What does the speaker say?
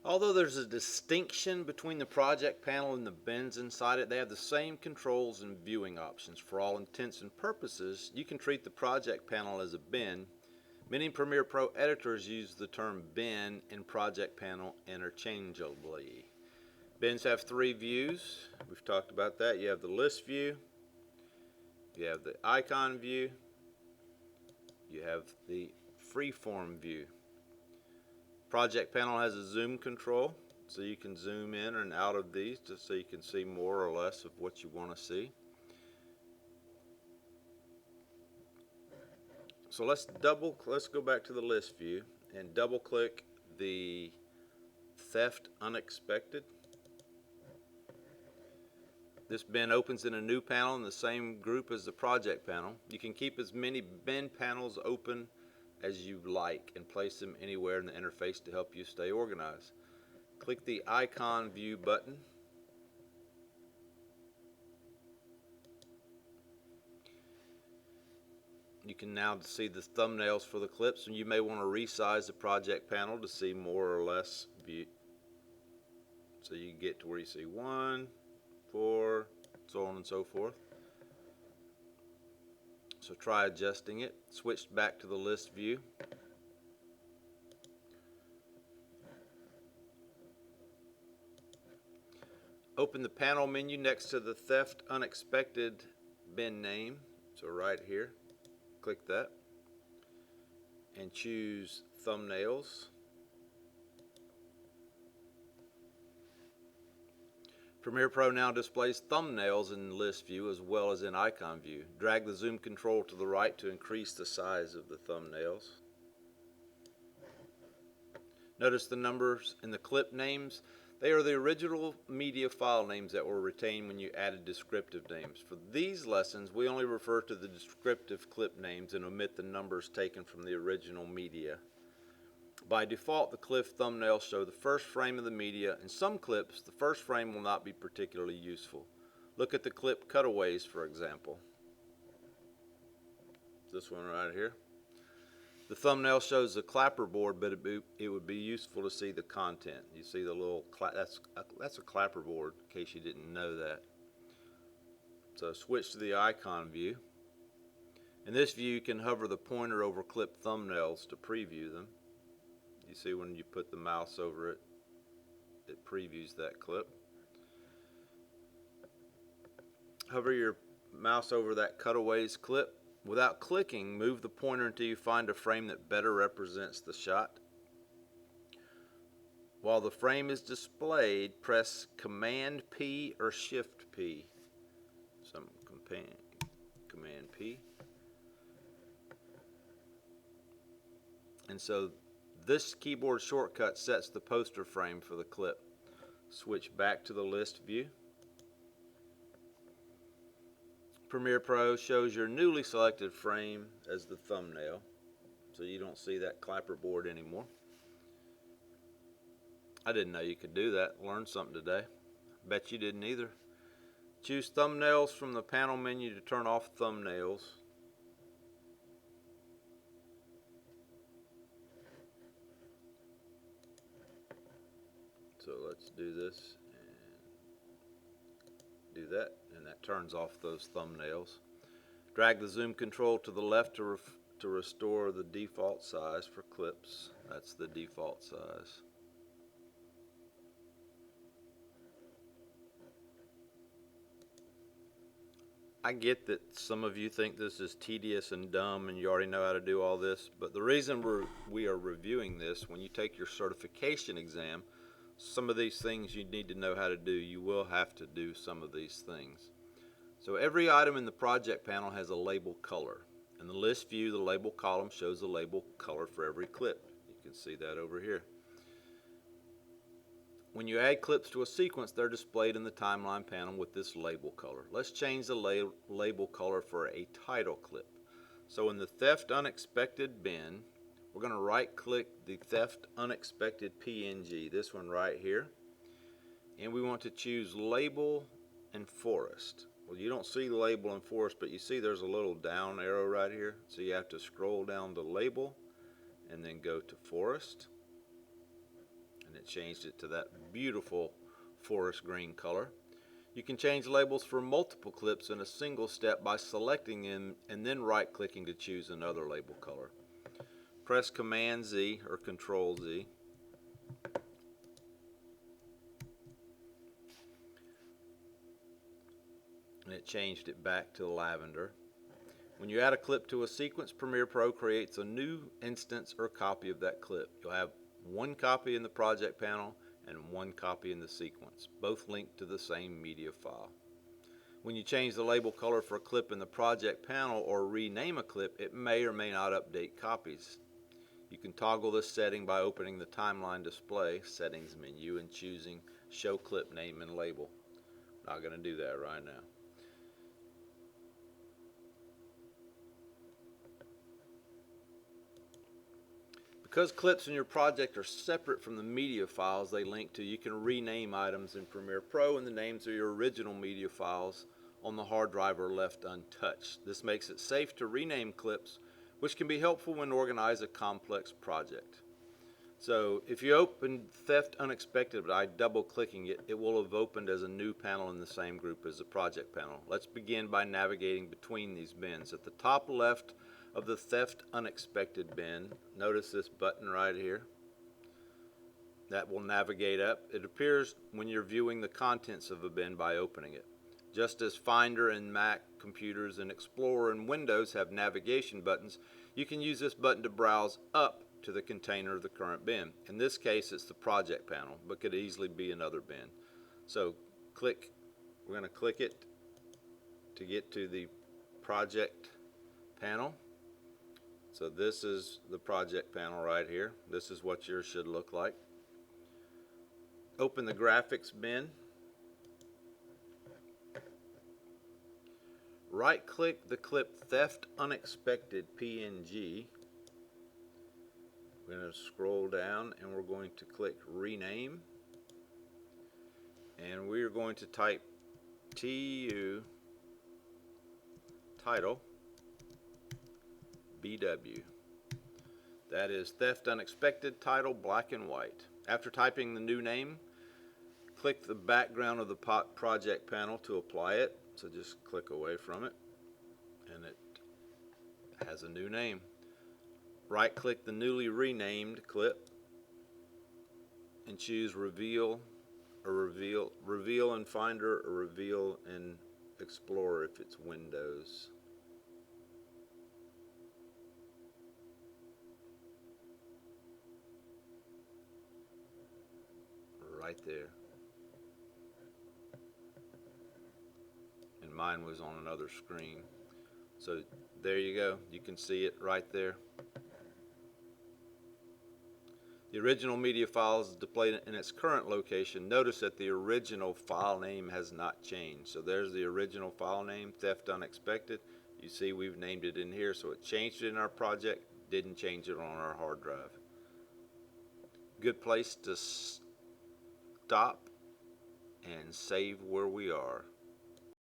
Although there's a distinction between the project panel and the bins inside it, they have the same controls and viewing options. For all intents and purposes, you can treat the project panel as a bin. Many Premiere Pro editors use the term bin and project panel interchangeably. Bins have three views. We've talked about that. You have the list view, you have the icon view, you have the freeform view. Project panel has a zoom control, so you can zoom in and out of these just so you can see more or less of what you want to see. So let's go back to the list view and double click the Theft Unexpected. This bin opens in a new panel in the same group as the project panel. You can keep as many bin panels open as you like and place them anywhere in the interface to help you stay organized. Click the icon view button. You can now see the thumbnails for the clips, and you may want to resize the project panel to see more or less view. So you get to where you see 1, 4, so on and so forth. So try adjusting it. Switch back to the list view. Open the panel menu next to the Theft Unexpected bin name. So right here, click that and choose Thumbnails. Premiere Pro now displays thumbnails in list view as well as in icon view. Drag the zoom control to the right to increase the size of the thumbnails. Notice the numbers in the clip names. They are the original media file names that were retained when you added descriptive names. For these lessons, we only refer to the descriptive clip names and omit the numbers taken from the original media. By default, the clip thumbnails show the first frame of the media. In some clips, the first frame will not be particularly useful. Look at the clip cutaways, for example. This one right here. The thumbnail shows the clapperboard, but it would be useful to see the content. You see the little, that's a clapperboard, in case you didn't know that. So switch to the icon view. In this view, you can hover the pointer over clip thumbnails to preview them. You see when you put the mouse over it, it previews that clip. Hover your mouse over that cutaways clip. Without clicking, move the pointer until you find a frame that better represents the shot. While the frame is displayed, press Command P or Shift P. Command P. And so this keyboard shortcut sets the poster frame for the clip. Switch back to the list view. Premiere Pro shows your newly selected frame as the thumbnail, so you don't see that clapperboard anymore. I didn't know you could do that. Learned something today. Bet you didn't either. Choose thumbnails from the panel menu to turn off thumbnails. So let's do this and do that, and that turns off those thumbnails. Drag the zoom control to the left to restore the default size for clips. That's the default size. I get that some of you think this is tedious and dumb and you already know how to do all this, but the reason we are reviewing this, when you take your certification exam, some of these things you need to know how to do. You will have to do some of these things. So every item in the project panel has a label color. In the list view, the label column shows the label color for every clip. You can see that over here. When you add clips to a sequence, they're displayed in the timeline panel with this label color. Let's change the label color for a title clip. So in the Theft Unexpected bin, we're going to right-click the Theft Unexpected PNG, this one right here, and we want to choose Label and Forest. Well, you don't see Label and Forest, but you see there's a little down arrow right here, so you have to scroll down to Label and then go to Forest, and it changed it to that beautiful forest green color. You can change labels for multiple clips in a single step by selecting them and then right-clicking to choose another label color. Press Command Z or Control Z. And it changed it back to lavender. When you add a clip to a sequence, Premiere Pro creates a new instance or copy of that clip. You'll have one copy in the project panel and one copy in the sequence, both linked to the same media file. When you change the label color for a clip in the project panel or rename a clip, it may or may not update copies. You can toggle this setting by opening the timeline display settings menu and choosing Show Clip Name and Label. Not going to do that right now. Because clips in your project are separate from the media files they link to, you can rename items in Premiere Pro and the names of your original media files on the hard drive are left untouched. This makes it safe to rename clips, which can be helpful when organizing a complex project. So if you open Theft Unexpected by double-clicking it, it will have opened as a new panel in the same group as the project panel. Let's begin by navigating between these bins. At the top left of the Theft Unexpected bin, notice this button right here. That will navigate up. It appears when you're viewing the contents of a bin by opening it. Just as Finder and Mac computers and Explorer and Windows have navigation buttons, you can use this button to browse up to the container of the current bin. In this case, it's the project panel, but could easily be another bin. So we're going to click it to get to the project panel. So this is the project panel right here. This is what yours should look like. Open the graphics bin. Right-click the clip Theft Unexpected PNG. We're going to scroll down and we're going to click Rename. And we're going to type TU title BW. That is Theft Unexpected title black and white. After typing the new name, click the background of the project panel to apply it. So just click away from it and it has a new name. Right click the newly renamed clip and choose Reveal in Finder or Reveal in Explorer if it's Windows. Right there. And mine was on another screen. So there you go. You can see it right there. The original media file is displayed in its current location. Notice that the original file name has not changed. So there's the original file name, Theft Unexpected. You see we've named it in here, so it changed it in our project, didn't change it on our hard drive. Good place to stop and save where we are.